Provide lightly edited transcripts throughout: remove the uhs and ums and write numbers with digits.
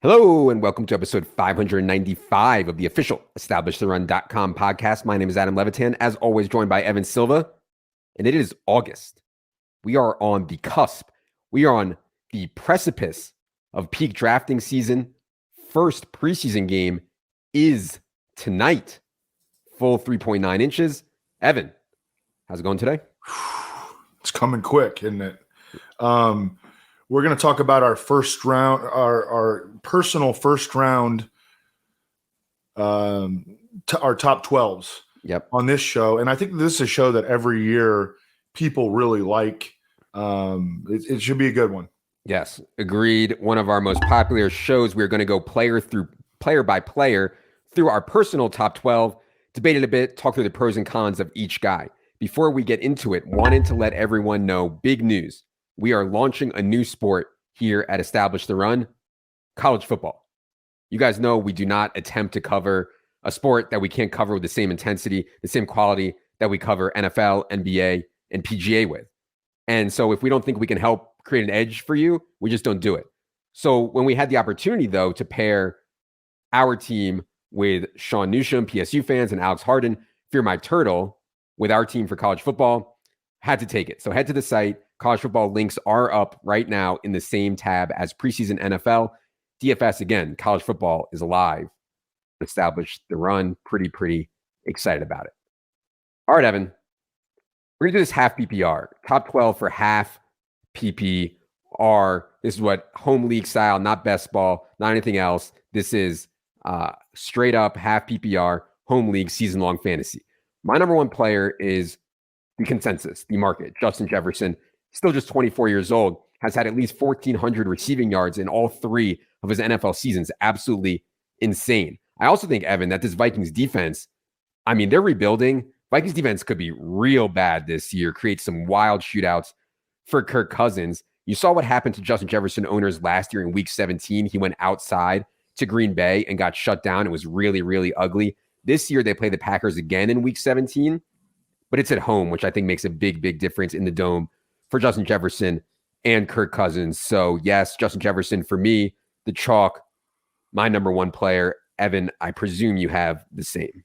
Hello, and welcome to episode 595 of the official EstablishTheRun.com podcast. My name is Adam Levitan, as always, joined by Evan Silva, and it is August. We are on the cusp. We are on the precipice of peak drafting season. First preseason game is tonight. Full 3.9 inches. Evan, how's it going today? It's coming quick, isn't it? We're going to talk about our first round, our personal first round, our top 12s on this show. And I think this is a show that every year people really like. It should be a good one. Yes, agreed. One of our most popular shows. We're going to go player by player through our personal top 12, debate it a bit, talk through the pros and cons of each guy. Before we get into it, wanted to let everyone know big news. We are launching a new sport here at Establish the Run, college football. You guys know we do not attempt to cover a sport that we can't cover with the same intensity, the same quality that we cover NFL, NBA, and PGA with. And so if we don't think we can help create an edge for you, we just don't do it. So when we had the opportunity, though, to pair our team with Sean Newsham, PSU fans, and Alex Harden, Fear My Turtle, with our team for college football, had to take it. So head to the site. College football links are up right now in the same tab as preseason NFL. DFS, again, college football is alive. Establish the Run. Pretty excited about it. All right, Evan. We're going to do this half PPR. Top 12 for half PPR. This is what home league style, not best ball, not anything else. This is straight up half PPR, home league, season-long fantasy. My number one player is the consensus, the market, Justin Jefferson. Still just 24 years old, has had at least 1,400 receiving yards in all three of his NFL seasons. Absolutely insane. I also think, Evan, that this Vikings defense, I mean, they're rebuilding. Vikings defense could be real bad this year, create some wild shootouts for Kirk Cousins. You saw what happened to Justin Jefferson owners last year in week 17. He went outside to Green Bay and got shut down. It was really ugly. This year, they play the Packers again in week 17, but it's at home, which I think makes a big difference in the dome for Justin Jefferson and Kirk Cousins. So yes, Justin Jefferson for me, the chalk, my number one player. Evan, I presume you have the same.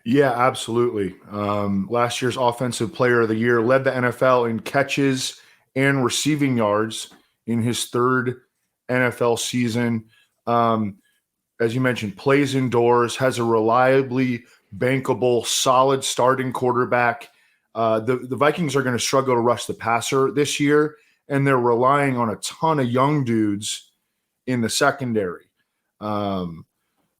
Yeah, absolutely. Last year's offensive player of the year, led the NFL in catches and receiving yards in his third NFL season. As you mentioned, plays indoors, has a reliably bankable, solid starting quarterback. The Vikings are going to struggle to rush the passer this year, and they're relying on a ton of young dudes in the secondary. A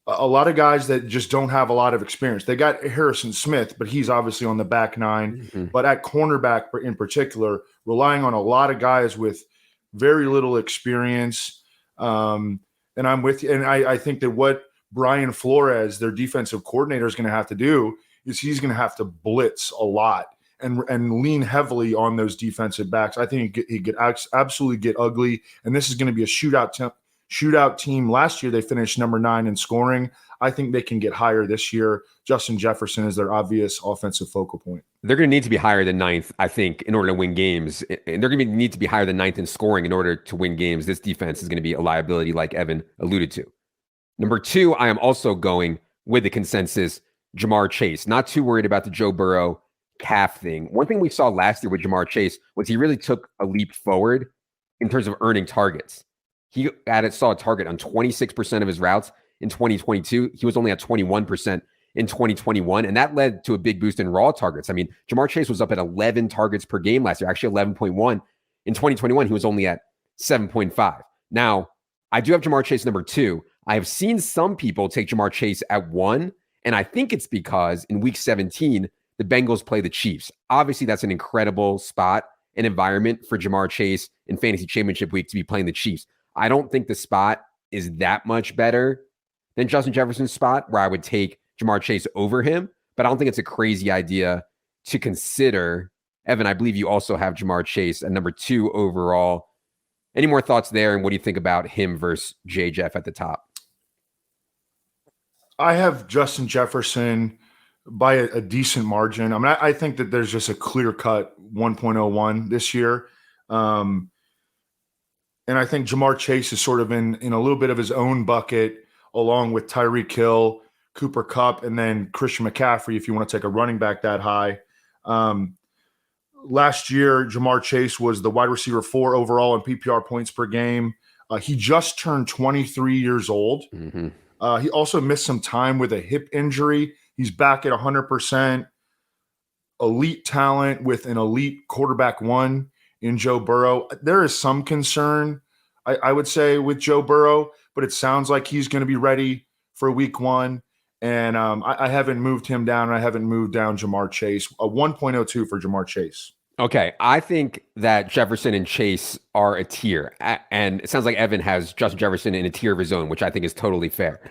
lot of guys that just don't have a lot of experience. They got Harrison Smith, but he's obviously on the back nine. Mm-hmm. But at cornerback in particular, relying on a lot of guys with very little experience. And I'm with you. And I think that what Brian Flores, their defensive coordinator, is going to have to do is he's going to have to blitz a lot and lean heavily on those defensive backs. I think he could absolutely get ugly. And this is going to be a shootout team. Last year, they finished number 9 in scoring. I think they can get higher this year. Justin Jefferson is their obvious offensive focal point. They're going to need to be higher than 9th, I think, in order to win games. And they're going to need to be higher than 9th in scoring in order to win games. This defense is going to be a liability, like Evan alluded to. Number 2, I am also going with the consensus, Jamar Chase. Not too worried about the Joe Burrow calf thing. One thing we saw last year with Jamar Chase was he really took a leap forward in terms of earning targets. He saw a target on 26% of his routes in 2022. He was only at 21% in 2021, and that led to a big boost in raw targets. I mean, Jamar Chase was up at 11 targets per game last year, actually 11.1. In 2021, he was only at 7.5. Now, I do have Jamar Chase number 2. I have seen some people take Jamar Chase at 1, and I think it's because in week 17, the Bengals play the Chiefs. Obviously, that's an incredible spot and environment for Jamar Chase in Fantasy Championship week to be playing the Chiefs. I don't think the spot is that much better than Justin Jefferson's spot where I would take Jamar Chase over him, but I don't think it's a crazy idea to consider. Evan, I believe you also have Jamar Chase at number 2 overall. Any more thoughts there? And what do you think about him versus J. Jeff at the top? I have Justin Jefferson by a decent margin. I mean, I think that there's just a clear-cut 1.01 this year. And I think Jamar Chase is sort of in a little bit of his own bucket, along with Tyreek Hill, Cooper Kupp, and then Christian McCaffrey, if you want to take a running back that high. Last year, Jamar Chase was the wide receiver 4 overall in PPR points per game. He just turned 23 years old. Mm-hmm. He also missed some time with a hip injury. He's back at 100%. Elite talent with an elite quarterback 1 in Joe Burrow. There is some concern, I would say, with Joe Burrow, but it sounds like he's going to be ready for week 1. And I haven't moved him down. I haven't moved down Jamar Chase. A 1.02 for Jamar Chase. Okay, I think that Jefferson and Chase are a tier. And it sounds like Evan has Justin Jefferson in a tier of his own, which I think is totally fair.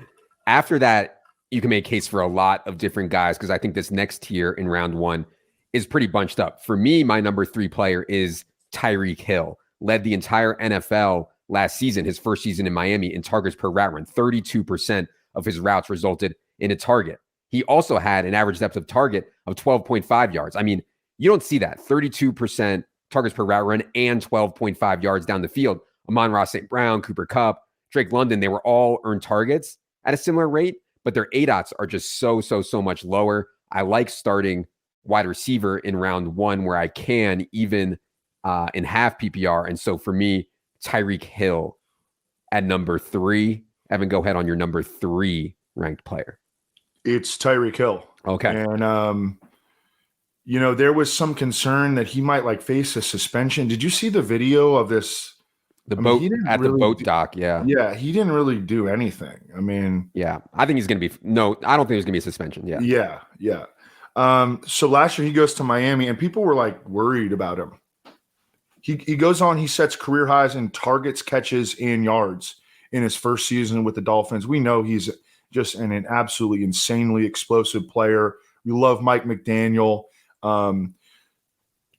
After that, you can make a case for a lot of different guys because I think this next tier in round 1 is pretty bunched up. For me, my number 3 player is Tyreek Hill. Led the entire NFL last season, his first season in Miami, in targets per route run. 32% of his routes resulted in a target. He also had an average depth of target of 12.5 yards. I mean, you don't see that. 32% targets per route run and 12.5 yards down the field. Amon-Ra St. Brown, Cooper Kupp, Drake London, they were all earned targets at a similar rate, but their ADOTs are just so much lower. I like starting wide receiver in round 1 where I can, even in half PPR. And so for me, Tyreek Hill at number 3. Evan, go ahead on your number 3 ranked player. It's Tyreek Hill. Okay. And, there was some concern that he might face a suspension. Did you see the video of this? The boat dock, yeah. Yeah, he didn't really do anything. I mean, yeah, I think he's going to be I don't think there's going to be a suspension. Yeah. Yeah. So last year he goes to Miami and people were worried about him. He goes on, he sets career highs in targets, catches, and yards in his first season with the Dolphins. We know he's just an absolutely insanely explosive player. We love Mike McDaniel.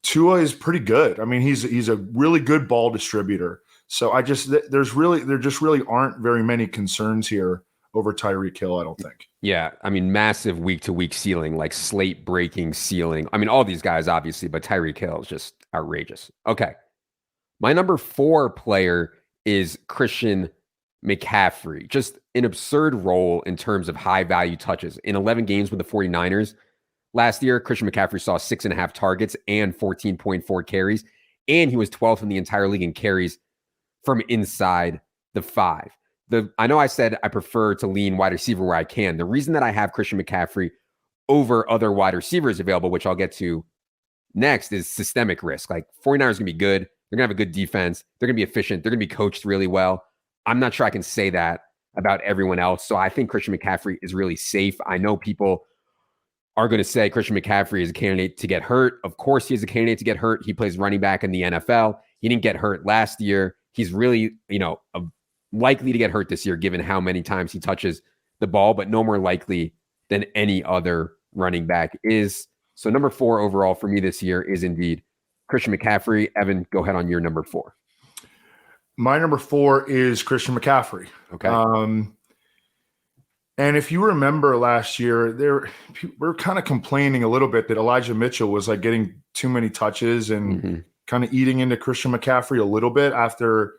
Tua is pretty good. I mean, he's a really good ball distributor. So there just really aren't very many concerns here over Tyreek Hill, I don't think. Yeah, I mean, massive week-to-week ceiling, like slate-breaking ceiling. I mean, all these guys, obviously, but Tyreek Hill is just outrageous. Okay. My number 4 player is Christian McCaffrey. Just an absurd role in terms of high-value touches. In 11 games with the 49ers last year, Christian McCaffrey saw 6.5 targets and 14.4 carries, and he was 12th in the entire league in carries from inside the 5. I know I said I prefer to lean wide receiver where I can. The reason that I have Christian McCaffrey over other wide receivers available, which I'll get to next, is systemic risk. Like 49ers are going to be good. They're going to have a good defense. They're going to be efficient. They're going to be coached really well. I'm not sure I can say that about everyone else. So I think Christian McCaffrey is really safe. I know people are going to say Christian McCaffrey is a candidate to get hurt. Of course, he is a candidate to get hurt. He plays running back in the NFL. He didn't get hurt last year. He's really, likely to get hurt this year, given how many times he touches the ball, but no more likely than any other running back is. So number 4 overall for me this year is indeed Christian McCaffrey. Evan, go ahead on your number 4. My number 4 is Christian McCaffrey. Okay. And if you remember last year, we're kind of complaining a little bit that Elijah Mitchell was getting too many touches and kind of eating into Christian McCaffrey a little bit after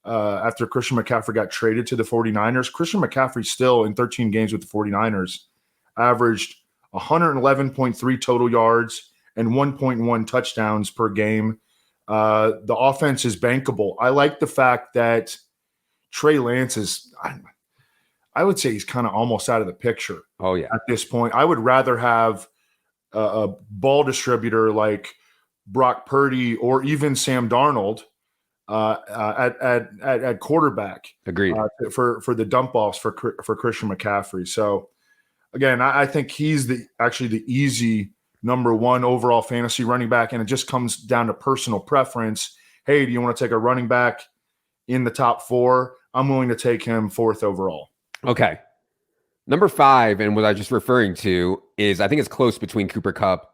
Christian McCaffrey got traded to the 49ers. Christian McCaffrey still in 13 games with the 49ers averaged 111.3 total yards and 1.1 touchdowns per game. The offense is bankable. I like the fact that Trey Lance is, I would say he's kind of almost out of the picture. Oh, yeah. At this point, I would rather have a ball distributor like Brock Purdy or even Sam Darnold at quarterback. Agreed. For the dump offs for Christian McCaffrey. So again, I think he's actually the easy number 1 overall fantasy running back, and it just comes down to personal preference. Hey, do you want to take a running back in the top 4? I'm willing to take him 4th overall. Okay. Number 5, and what I was just referring to, is I think it's close between Cooper Kupp,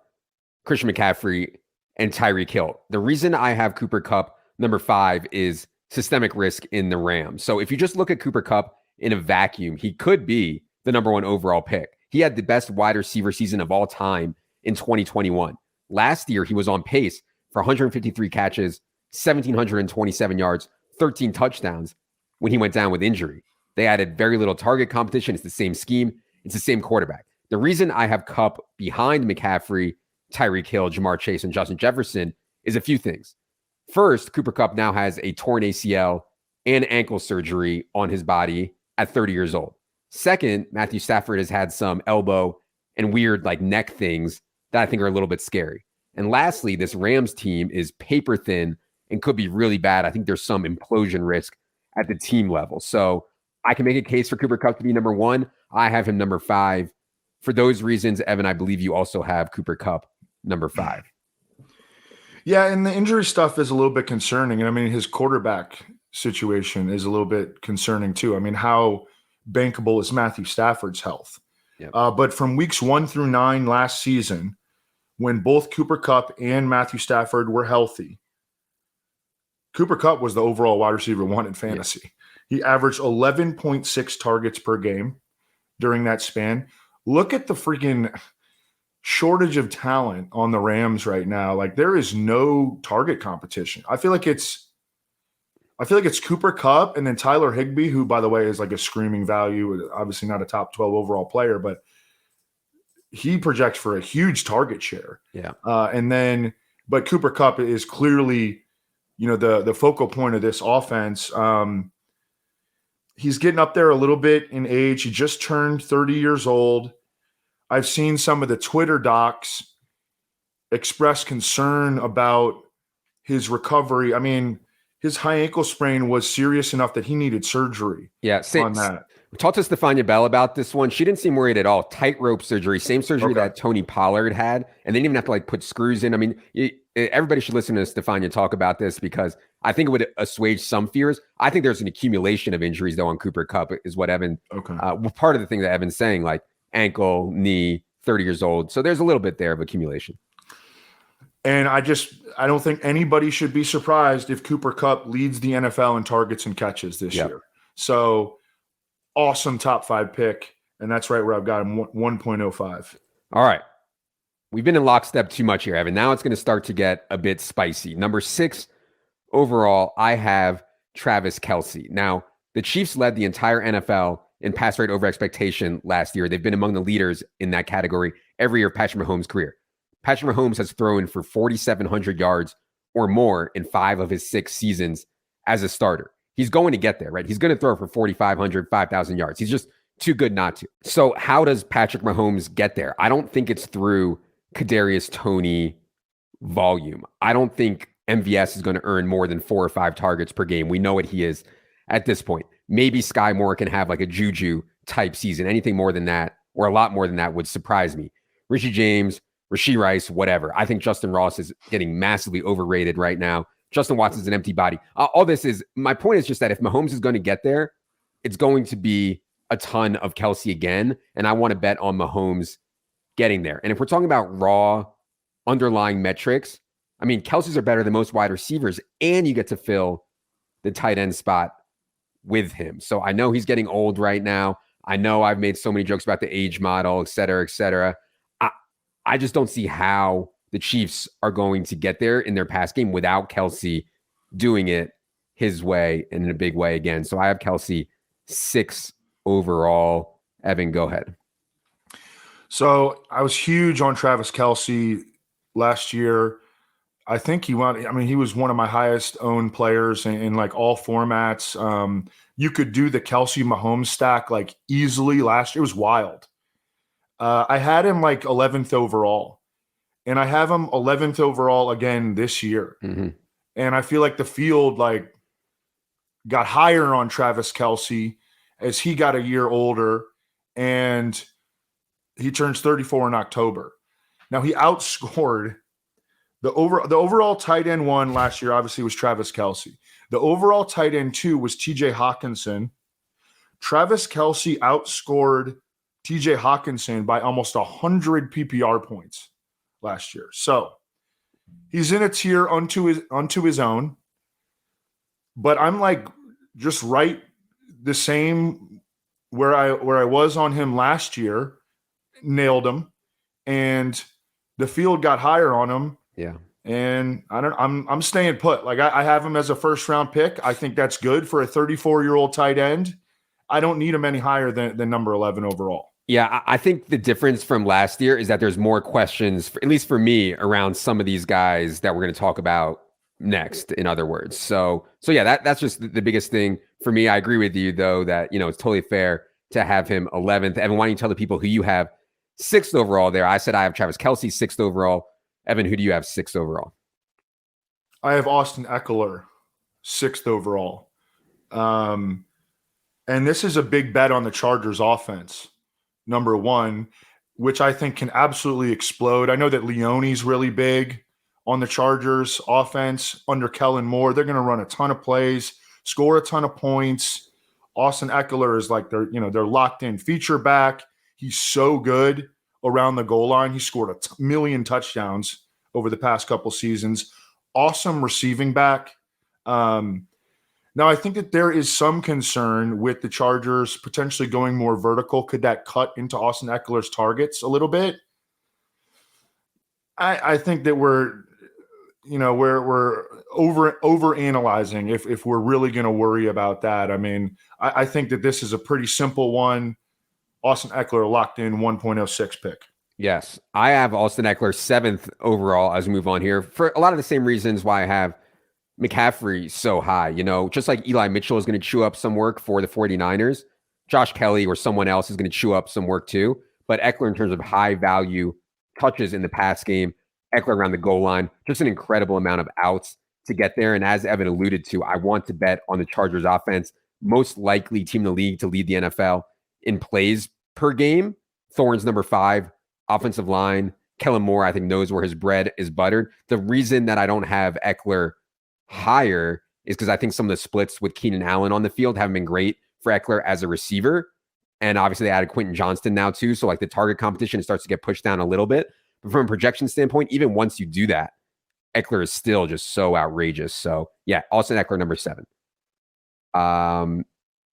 Christian McCaffrey, and Tyreek Hill. The reason I have Cooper Kupp number 5 is systemic risk in the Rams. So if you just look at Cooper Kupp in a vacuum, he could be the number 1 overall pick. He had the best wide receiver season of all time in 2021. Last year, he was on pace for 153 catches, 1,727 yards, 13 touchdowns when he went down with injury. They added very little target competition. It's the same scheme. It's the same quarterback. The reason I have Kupp behind McCaffrey, Tyreek Hill, Jamar Chase, and Justin Jefferson is a few things. First, Cooper Kupp now has a torn ACL and ankle surgery on his body at 30 years old. Second, Matthew Stafford has had some elbow and weird like neck things that I think are a little bit scary. And lastly, this Rams team is paper thin and could be really bad. I think there's some implosion risk at the team level. So I can make a case for Cooper Kupp to be number 1. I have him number 5. For those reasons, Evan, I believe you also have Cooper Kupp number 5. Yeah, and the injury stuff is a little bit concerning. And I mean, his quarterback situation is a little bit concerning too. I mean, how bankable is Matthew Stafford's health? Yep. But from weeks 1 through 9 last season, when both Cooper Kupp and Matthew Stafford were healthy, Cooper Kupp was the overall wide receiver 1 in fantasy. Yep. He averaged 11.6 targets per game during that span. Look at the freaking shortage of talent on the Rams right now. Like, there is no target competition. I feel like it's Cooper Kupp and then Tyler Higbee, who, by the way, is like a screaming value. Obviously not a top 12 overall player, but he projects for a huge target share. Yeah. But Cooper Kupp is clearly, the focal point of this offense. He's getting up there a little bit in age. He just turned 30 years old. I've seen some of the Twitter docs express concern about his recovery. I mean, his high ankle sprain was serious enough that he needed surgery. Yeah, on that. Talk to Stefania Bell about this one. She didn't seem worried at all. Tightrope surgery, same surgery that Tony Pollard had, and they didn't even have to like put screws in. I mean, everybody should listen to Stefania talk about this because I think it would assuage some fears. I think there's an accumulation of injuries though on Cooper Kupp is what Evan. Part of the thing that Evan's saying, like ankle, knee, 30 years old. So there's a little bit there of accumulation. And I don't think anybody should be surprised if Cooper Kupp leads the NFL in targets and catches this year. So awesome top 5 pick. And that's right where I've got him, 1.05. All right. We've been in lockstep too much here, Evan. Now it's going to start to get a bit spicy. Number 6 overall, I have Travis Kelce. Now, the Chiefs led the entire NFL in pass rate over expectation last year. They've been among the leaders in that category every year of Patrick Mahomes' career. Patrick Mahomes has thrown for 4,700 yards or more in 5 of his 6 seasons as a starter. He's going to get there, right? He's going to throw for 4,500, 5,000 yards. He's just too good not to. So how does Patrick Mahomes get there? I don't think it's through Kadarius Toney volume. I don't think MVS is going to earn more than 4 or 5 targets per game. We know what he is at this point. Maybe Sky Moore can have like a Juju type season. Anything more than that or a lot more than that would surprise me. Richie James, Rashee Rice, whatever. I think Justin Ross is getting massively overrated right now. Justin Watson's an empty body. All this is, my point is just that if Mahomes is going to get there, it's going to be a ton of Kelce again. And I want to bet on Mahomes getting there. And if we're talking about raw underlying metrics, I mean, Kelce's are better than most wide receivers, and you get to fill the tight end spot with him. So I know he's getting old right now. I know I've made so many jokes about the age model, et cetera, et cetera. I just don't see how the Chiefs are going to get there in their pass game without Kelce doing it his way and in a big way again. So I have Kelce 6 overall. Evan, go ahead. So I was huge on Travis Kelce last year. I think he was one of my highest owned players in like all formats. You could do the Kelce Mahomes stack like easily last year. It was wild. I had him like 11th overall, and I have him 11th overall again this year. Mm-hmm. And I feel like the field like got higher on Travis Kelce as he got a year older, and he turns 34 in October. Now he outscored the overall tight end 1 last year. Obviously was Travis Kelce. The overall tight end 2 was TJ Hawkinson. Travis Kelce outscored TJ Hawkinson by almost 100 PPR points last year. So he's in a tier unto his own, but I'm like just right the same where I was on him last year, nailed him, and the field got higher on him. Yeah. And I'm staying put. Like I have him as a first round pick. I think that's good for a 34-year-old tight end. I don't need him any higher than number 11 overall. Yeah, I think the difference from last year is that there's more questions, at least for me, around some of these guys that we're going to talk about next, in other words. So yeah, that's just the biggest thing for me. I agree with you, though, that, it's totally fair to have him 11th. Evan, why don't you tell the people who you have 6th overall there? I said I have Travis Kelce 6th overall. Evan, who do you have 6th overall? I have Austin Eckler 6th overall. And this is a big bet on the Chargers offense, number 1, which I think can absolutely explode. I know that Leone's really big on the Chargers offense under Kellen Moore. They're going to run a ton of plays, score a ton of points. Austin Eckler is like they're locked in feature back. He's so good around the goal line. He scored a million touchdowns over the past couple seasons. Awesome receiving back. Now, I think that there is some concern with the Chargers potentially going more vertical. Could that cut into Austin Eckler's targets a little bit? I think that we're over analyzing if we're really going to worry about that. I mean, I think that this is a pretty simple one. Austin Eckler locked in 1.06 pick. Yes, I have Austin Eckler 7th overall as we move on here for a lot of the same reasons why I have McCaffrey so high. Just like Eli Mitchell is going to chew up some work for the 49ers, Josh Kelly or someone else is going to chew up some work too. But Eckler, in terms of high value touches in the pass game, Eckler around the goal line, just an incredible amount of outs to get there. And as Evan alluded to, I want to bet on the Chargers offense, most likely team in the league to lead the NFL in plays per game. Thorne's number 5, offensive line. Kellen Moore, I think, knows where his bread is buttered. The reason that I don't have Eckler higher is because I think some of the splits with Keenan Allen on the field haven't been great for Eckler as a receiver. And obviously they added Quentin Johnston now too. So like the target competition starts to get pushed down a little bit. But from a projection standpoint, even once you do that, Eckler is still just so outrageous. So yeah, Austin Eckler, number 7.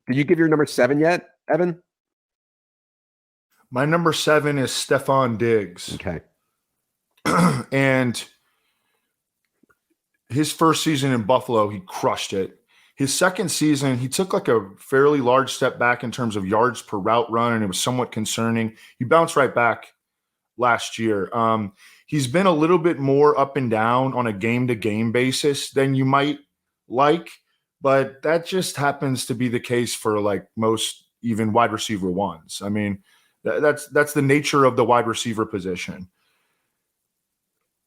Did you give your number 7 yet, Evan? My number 7 is Stephon Diggs. Okay. And his first season in Buffalo, he crushed it. His second season, he took like a fairly large step back in terms of yards per route run, and it was somewhat concerning. He bounced right back last year. He's been a little bit more up and down on a game-to-game basis than you might like, but that just happens to be the case for like most even wide receiver ones. I mean, that's the nature of the wide receiver position.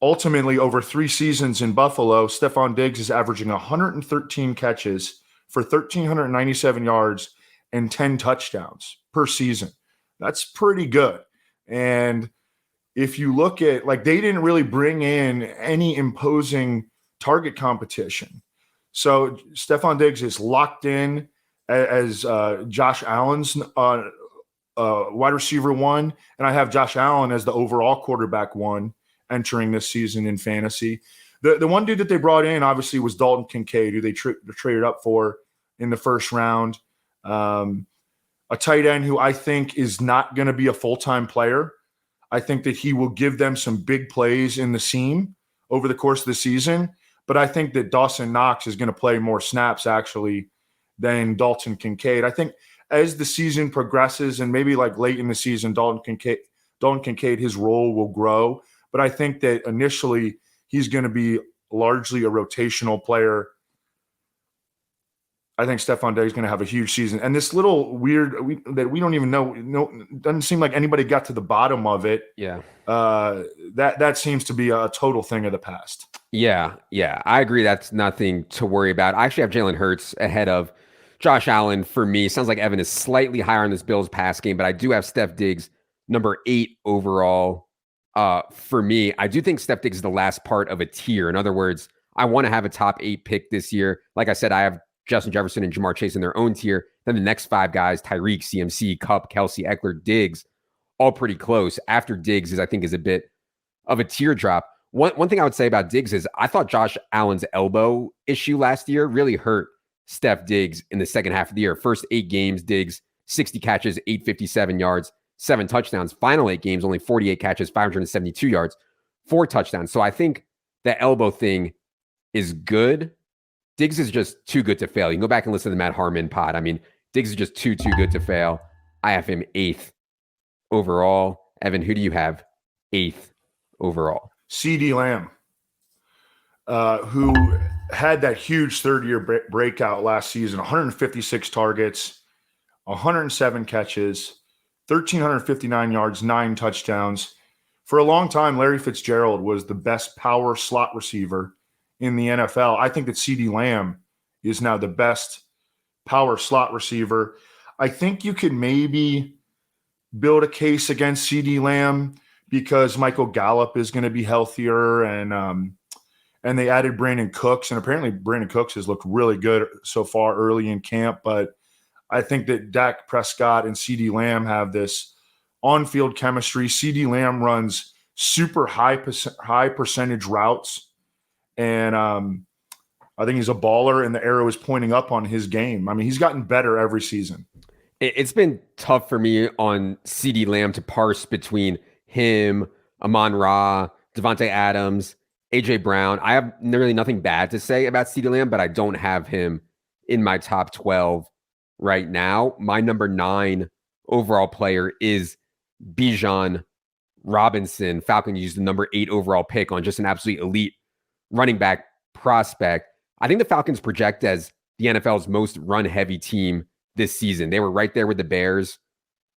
Ultimately, over 3 seasons in Buffalo, Stephon Diggs is averaging 113 catches for 1,397 yards and 10 touchdowns per season. That's pretty good. And if you look at, like, they didn't really bring in any imposing target competition. So Stephon Diggs is locked in as Josh Allen's wide receiver 1, and I have Josh Allen as the overall quarterback 1 entering this season in fantasy. The one dude that they brought in, obviously, was Dalton Kincaid, who they traded up for in the first round. A tight end who I think is not going to be a full-time player. I think that he will give them some big plays in the seam over the course of the season. But I think that Dawson Knox is going to play more snaps, actually, than Dalton Kincaid. I think as the season progresses and maybe like late in the season, Dalton Kincaid, his role will grow. But I think that initially he's going to be largely a rotational player. I think Stephon Diggs is going to have a huge season. And this little weird that we don't even know, doesn't seem like anybody got to the bottom of it. Yeah. That seems to be a total thing of the past. Yeah. I agree. That's nothing to worry about. I actually have Jalen Hurts ahead of Josh Allen for me. Sounds like Evan is slightly higher on this Bills pass game, but I do have Steph Diggs number 8 overall. For me, I do think Steph Diggs is the last part of a tier. In other words, I want to have a top 8 pick this year. Like I said, I have Justin Jefferson and Jamar Chase in their own tier. Then the next 5 guys, Tyreek, CMC, Kupp, Kelce, Eckler, Diggs, all pretty close. After Diggs I think is a bit of a teardrop. One thing I would say about Diggs is I thought Josh Allen's elbow issue last year really hurt Steph Diggs in the second half of the year. First 8 games, Diggs, 60 catches, 857 yards, 7 touchdowns. Final 8 games, only 48 catches, 572 yards, 4 touchdowns. So I think that elbow thing is good. Diggs is just too good to fail. You can go back and listen to the Matt Harmon pod. I mean, Diggs is just too good to fail. I have him 8th overall. Evan, who do you have 8th overall? CeeDee Lamb, who had that huge third-year breakout last season, 156 targets, 107 catches, 1,359 yards, 9 touchdowns. For a long time, Larry Fitzgerald was the best power slot receiver in the NFL. I think that CeeDee Lamb is now the best power slot receiver. I think you could maybe build a case against CeeDee Lamb because Michael Gallup is going to be healthier, and they added Brandon Cooks, and apparently Brandon Cooks has looked really good so far early in camp. But I think that Dak Prescott and CeeDee Lamb have this on-field chemistry. CeeDee Lamb runs super high percentage routes, and I think he's a baller, and the arrow is pointing up on his game. I mean, he's gotten better every season. It's been tough for me on CeeDee Lamb to parse between him, Amon-Ra, Devontae Adams, A.J. Brown. I have really nothing bad to say about CeeDee Lamb, but I don't have him in my top 12 right now. My number 9 overall player is Bijan Robinson. Falcon used the number 8 overall pick on just an absolute elite running back prospect. I think the Falcons project as the NFL's most run-heavy team this season. They were right there with the Bears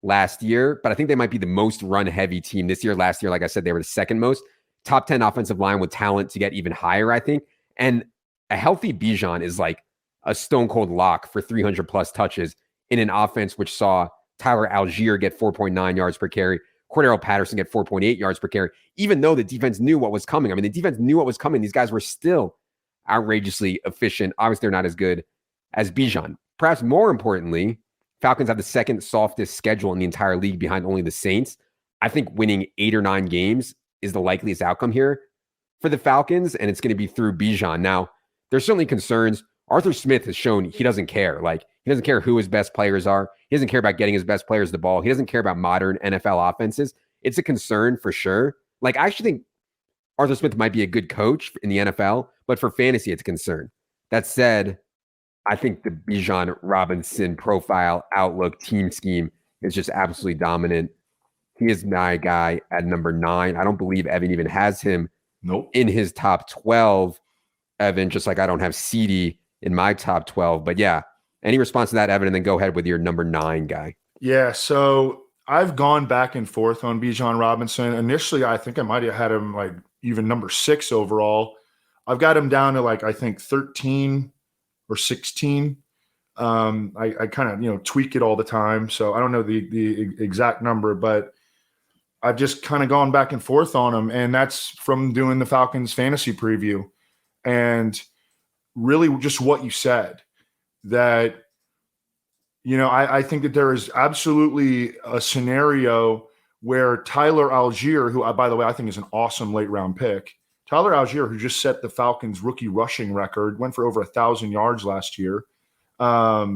last year, but I think they might be the most run-heavy team this year. Last year, like I said, they were the second most. Top 10 offensive line with talent to get even higher, I think. And a healthy Bijan is like a stone-cold lock for 300-plus touches in an offense which saw Tyler Algier get 4.9 yards per carry, Cordero Patterson get 4.8 yards per carry, even though the defense knew what was coming. I mean, the defense knew what was coming. These guys were still outrageously efficient. Obviously, they're not as good as Bijan. Perhaps more importantly, Falcons have the second softest schedule in the entire league behind only the Saints. I think winning 8 or 9 games is the likeliest outcome here for the Falcons, and it's going to be through Bijan. Now, there's certainly concerns. Arthur Smith has shown he doesn't care. Like, he doesn't care who his best players are. He doesn't care about getting his best players the ball. He doesn't care about modern NFL offenses. It's a concern for sure. Like, I actually think Arthur Smith might be a good coach in the NFL, but for fantasy, it's a concern. That said, I think the Bijan Robinson profile, outlook, team scheme is just absolutely dominant. He is my guy at number 9. I don't believe Evan even has him in his top 12. Evan, just like I don't have CeeDee in my top 12. But yeah, any response to that, Evan, and then go ahead with your number 9 guy. Yeah, so I've gone back and forth on Bijan Robinson. Initially, I think I might have had him like even number 6 overall. I've got him down to like, I think 13 or 16. I kind of, tweak it all the time. So I don't know the exact number, but I've just kind of gone back and forth on him. And that's from doing the Falcons fantasy preview. And really just what you said, that, I think that there is absolutely a scenario where Tyler Algier, who, by the way, I think is an awesome late round pick, Tyler Algier, who just set the Falcons rookie rushing record, went for over 1,000 yards last year. I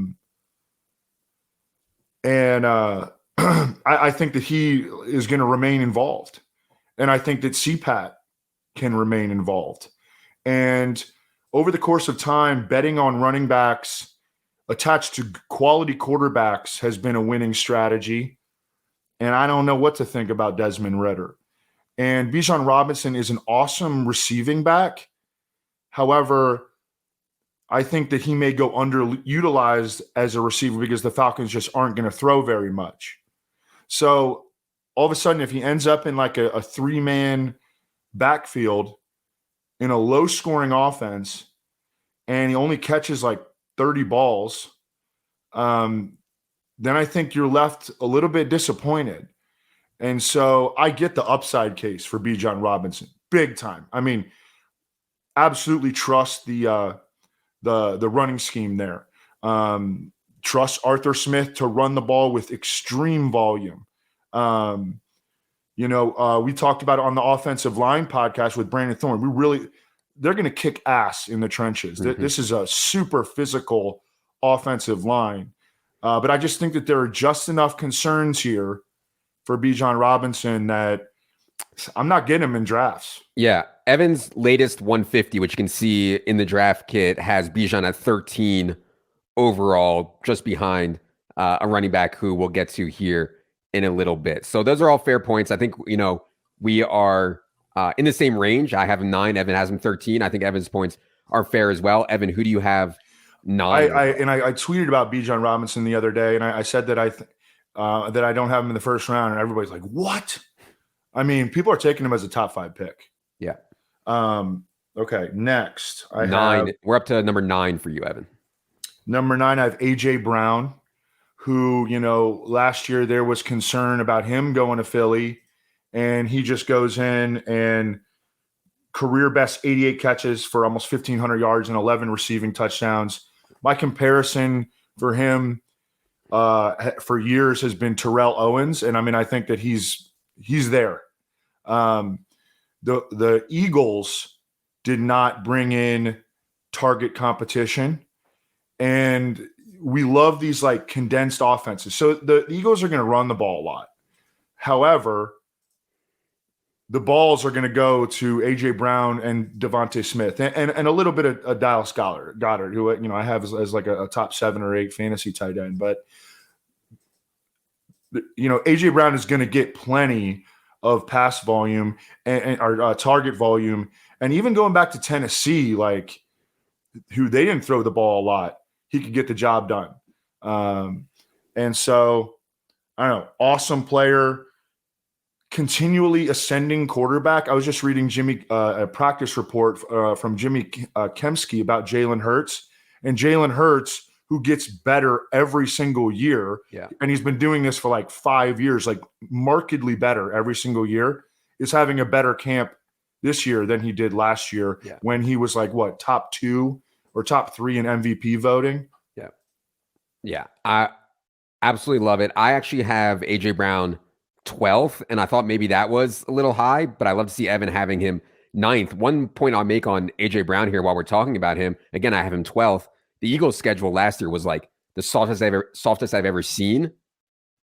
think that he is going to remain involved. And I think that CPAT can remain involved. And over the course of time, betting on running backs attached to quality quarterbacks has been a winning strategy. And I don't know what to think about Desmond Ridder. And Bijan Robinson is an awesome receiving back. However, I think that he may go underutilized as a receiver because the Falcons just aren't going to throw very much. So all of a sudden, if he ends up in like a 3-man backfield in a low-scoring offense and he only catches like 30 balls, then I think you're left a little bit disappointed. And so I get the upside case for Bijan Robinson, big time. I mean, absolutely trust the running scheme there. Trust Arthur Smith to run the ball with extreme volume. We talked about it on the offensive line podcast with Brandon Thorne. They're going to kick ass in the trenches. Mm-hmm. This is a super physical offensive line. But I just think that there are just enough concerns here for Bijan Robinson that I'm not getting him in drafts. Yeah. Evan's latest 150, which you can see in the draft kit, has Bijan at 13 overall, just behind a running back who we'll get to here in a little bit. So those are all fair points. I think, we are in the same range. I have him 9. Evan has him 13. I think Evan's points are fair as well. Evan, who do you have 9? I tweeted about Bijan Robinson the other day, and I said that that I don't have him in the first round, and everybody's like, "What?" I mean, people are taking him as a top 5 pick. Yeah. Okay. Next, I 9. We're up to number 9 for you, Evan. Number 9, I have AJ Brown, who, last year there was concern about him going to Philly, and he just goes in and career best 88 catches for almost 1,500 yards and 11 receiving touchdowns. My comparison for him for years has been Terrell Owens, and I mean, I think that he's there. The Eagles did not bring in target competition, and we love these like condensed offenses. So the Eagles are going to run the ball a lot. However, the balls are going to go to AJ Brown and Devontae Smith and a little bit of Dallas Goddard, who I have as like a top 7 or 8 fantasy tight end. But AJ Brown is going to get plenty of pass volume and target volume, and even going back to Tennessee, like who they didn't throw the ball a lot, he could get the job done. And so I don't know, awesome player. Continually ascending quarterback. I was just reading a practice report from Jimmy Kemsky about Jalen Hurts, and Jalen Hurts, who gets better every single year. Yeah. And he's been doing this for like 5 years, like markedly better every single year, is having a better camp this year than he did last year when he was like top 2 or top 3 in MVP voting. Yeah. Yeah. I absolutely love it. I actually have AJ Brown 12th, and I thought maybe that was a little high, but I love to see Evan having him 9th. One point I'll make on AJ Brown here while we're talking about him, again, I have him 12th. The Eagles' schedule last year was like the softest I've ever seen.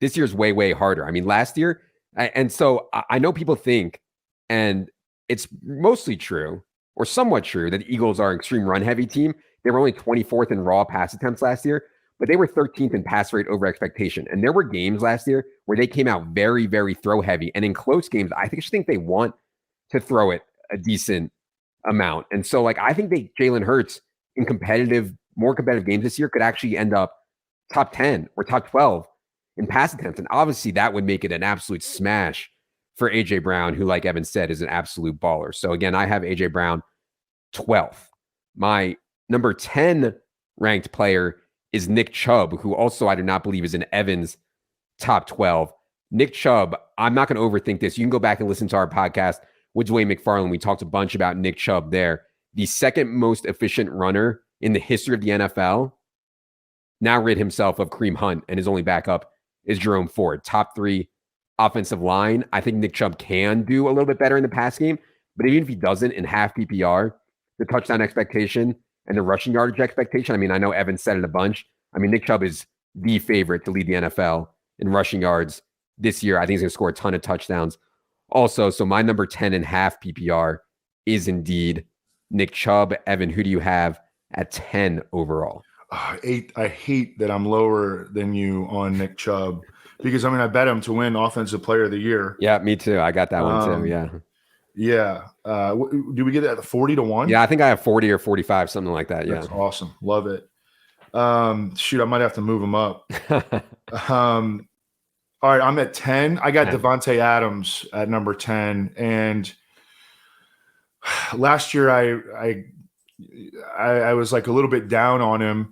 This year's way, way harder. I mean, last year, and so I know people think, and it's mostly true or somewhat true, that the Eagles are an extreme run-heavy team. They were only 24th in raw pass attempts last year, but they were 13th in pass rate over expectation. And there were games last year where they came out very, very throw heavy. And in close games, I just think they want to throw it a decent amount. And so I think Jalen Hurts in more competitive games this year could actually end up top 10 or top 12 in pass attempts. And obviously that would make it an absolute smash for AJ Brown, who, like Evan said, is an absolute baller. So again, I have AJ Brown 12th. My number 10 ranked player is Nick Chubb, who also I do not believe is in Evan's top 12. Nick Chubb, I'm not going to overthink this. You can go back and listen to our podcast with Dwayne McFarland. We talked a bunch about Nick Chubb there. The second most efficient runner in the history of the NFL, now rid himself of Kareem Hunt, and his only backup is Jerome Ford. Top 3 offensive line. I think Nick Chubb can do a little bit better in the pass game, but even if he doesn't in half PPR, the touchdown expectation and the rushing yardage expectation, I mean, I know Evan said it a bunch. I mean, Nick Chubb is the favorite to lead the NFL in rushing yards this year. I think he's going to score a ton of touchdowns also. So my number 10 in half PPR is indeed Nick Chubb. Evan, who do you have at 10 overall? 8. I hate that I'm lower than you on Nick Chubb because, I mean, I bet him to win Offensive Player of the Year. Yeah, me too. I got that one too. Yeah. Yeah. Do we get that at 40-1? Yeah, I think I have 40 or 45, something like that. Yeah. That's awesome. Love it. Shoot, I might have to move him up. All right, I'm at 10. I got Devontae Adams at number 10. And last year I was like a little bit down on him,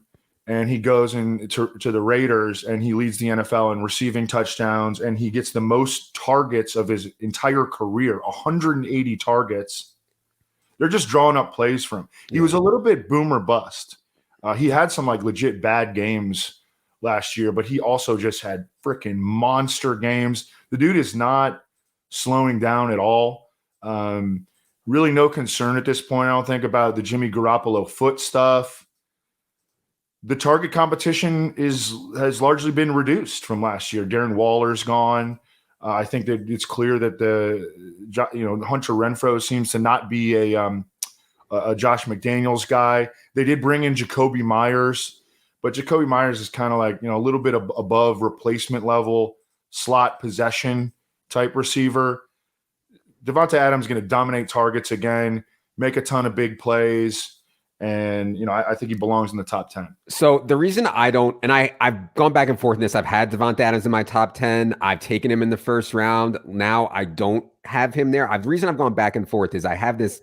and he goes to the Raiders and he leads the NFL in receiving touchdowns, and he gets the most targets of his entire career, 180 targets. They're just drawing up plays for him. He was a little bit boom or bust. He had some like legit bad games last year, but he also just had freaking monster games. The dude is not slowing down at all. Really no concern at this point, I don't think, about the Jimmy Garoppolo foot stuff. The target competition has largely been reduced from last year. Darren Waller's gone. I think that it's clear that Hunter Renfrow seems to not be a Josh McDaniels guy. They did bring in Jacoby Myers, but Jacoby Myers is kind of like, a little bit above replacement level slot possession type receiver. Davante Adams is going to dominate targets again, make a ton of big plays. And, I think he belongs in the top 10. So the reason I don't, and I've gone back and forth in this, I've had Davante Adams in my top 10. I've taken him in the first round. Now I don't have him there. The reason I've gone back and forth is I have this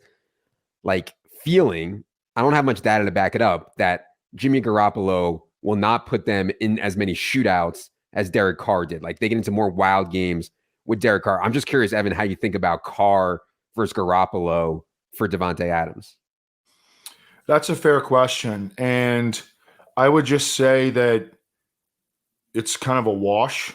feeling, I don't have much data to back it up, that Jimmy Garoppolo will not put them in as many shootouts as Derek Carr did. They get into more wild games with Derek Carr. I'm just curious, Evan, how you think about Carr versus Garoppolo for Davante Adams. That's a fair question. And I would just say that it's kind of a wash.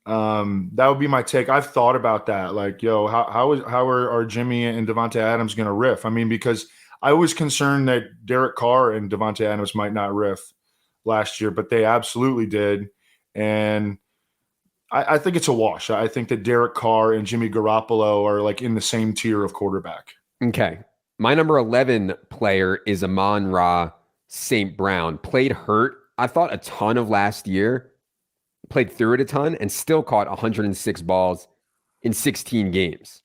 That would be my take. I've thought about that. How are Jimmy and Davante Adams going to riff? I mean, because I was concerned that Derek Carr and Davante Adams might not riff last year, but they absolutely did. And I think it's a wash. I think that Derek Carr and Jimmy Garoppolo are in the same tier of quarterback. Okay. My number 11 player is Amon-Ra St. Brown. Played hurt, I thought, a ton of last year. Played through it a ton and still caught 106 balls in 16 games.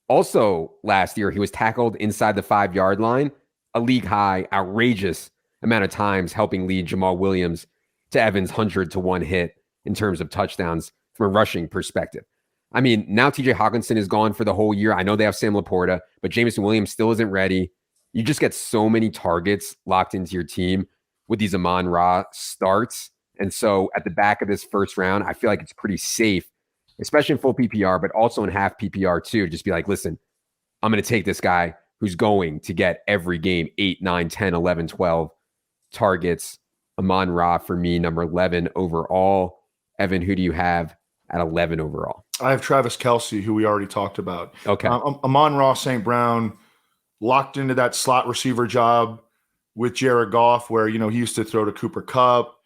Also, last year, he was tackled inside the 5-yard line, a league-high, outrageous amount of times, helping lead Jamal Williams to Evan's 100-to-1 hit in terms of touchdowns from a rushing perspective. I mean, now TJ Hawkinson is gone for the whole year. I know they have Sam Laporta, but Jameson Williams still isn't ready. You just get so many targets locked into your team with these Amon-Ra starts. And so at the back of this first round, I feel like it's pretty safe, especially in full PPR, but also in half PPR too, to just be like, listen, I'm going to take this guy who's going to get every game 8, 9, 10, 11, 12 targets. Amon-Ra for me, number 11 overall. Evan, who do you have at 11 overall? I have Travis Kelce, who we already talked about. Okay. Amon-Ra St. Brown locked into that slot receiver job with Jared Goff, where, he used to throw to Cooper Kupp.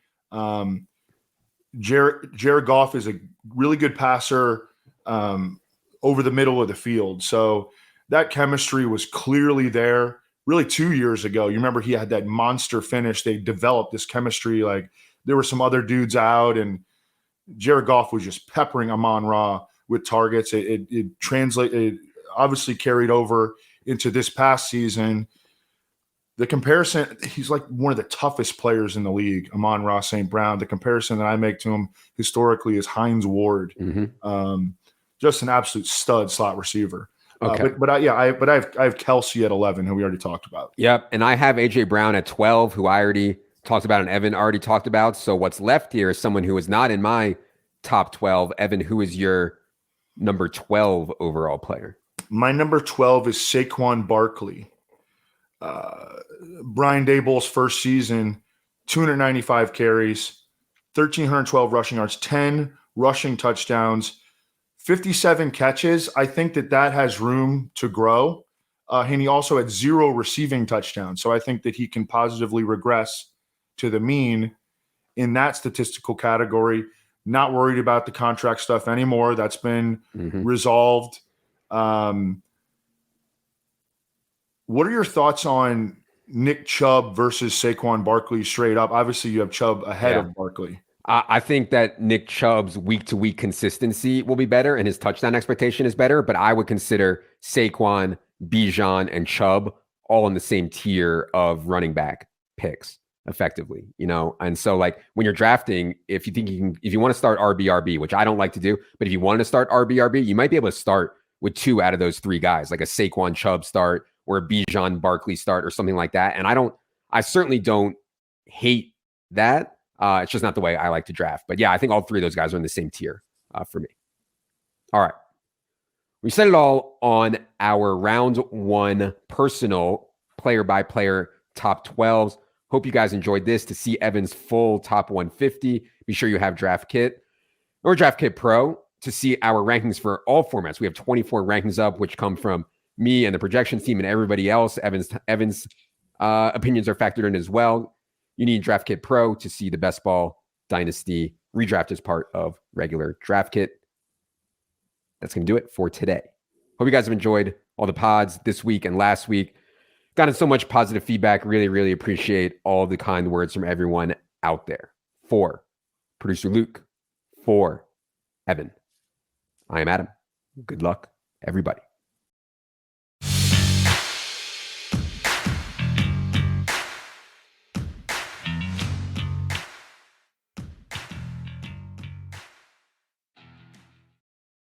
Jared Goff is a really good passer over the middle of the field. So that chemistry was clearly there really 2 years ago. You remember he had that monster finish. They developed this chemistry. There were some other dudes out, and Jared Goff was just peppering Amon-Ra with targets. It obviously carried over into this past season. The comparison, he's one of the toughest players in the league, Amon-Ra St. Brown. The comparison that I make to him historically is Hines Ward. Mm-hmm. Just an absolute stud slot receiver. Okay. I have Kelce at 11, who we already talked about. Yep. And I have AJ Brown at 12, who I already talked about and Evan already talked about. So what's left here is someone who is not in my top 12. Evan, who is your number 12 overall player? My number 12 is Saquon Barkley. Brian Daboll's first season, 295 carries, 1,312 rushing yards, 10 rushing touchdowns, 57 catches. I think that has room to grow. And he also had 0 receiving touchdowns. So I think that he can positively regress to the mean in that statistical category. Not worried about the contract stuff anymore. That's been resolved. What are your thoughts on Nick Chubb versus Saquon Barkley straight up? Obviously, you have Chubb ahead of Barkley. I think that Nick Chubb's week-to-week consistency will be better and his touchdown expectation is better, but I would consider Saquon, Bijan, and Chubb all in the same tier of running back picks effectively, And so when you're drafting, if you want to start RB, which I don't like to do, but if you wanted to start RB, you might be able to start with 2 out of those 3 guys, like a Saquon Chubb start or a Bijan Barkley start or something like that. And I certainly don't hate that. It's just not the way I like to draft. But yeah, I think all 3 of those guys are in the same tier for me. All right. We said it all on our round 1 personal player-by-player top 12s. Hope you guys enjoyed this. To see Evan's full top 150, be sure you have Draft Kit or Draft Kit Pro to see our rankings for all formats. We have 24 rankings up, which come from me and the projections team and everybody else. Evan's opinions are factored in as well. You need Draft Kit Pro to see the best ball, Dynasty, redraft as part of regular Draft Kit. that's going to do it for today. Hope you guys have enjoyed all the pods this week and last week. Gotten so much positive feedback. Really, really appreciate all the kind words from everyone out there. For producer Luke, for Evan, I am Adam. Good luck, everybody.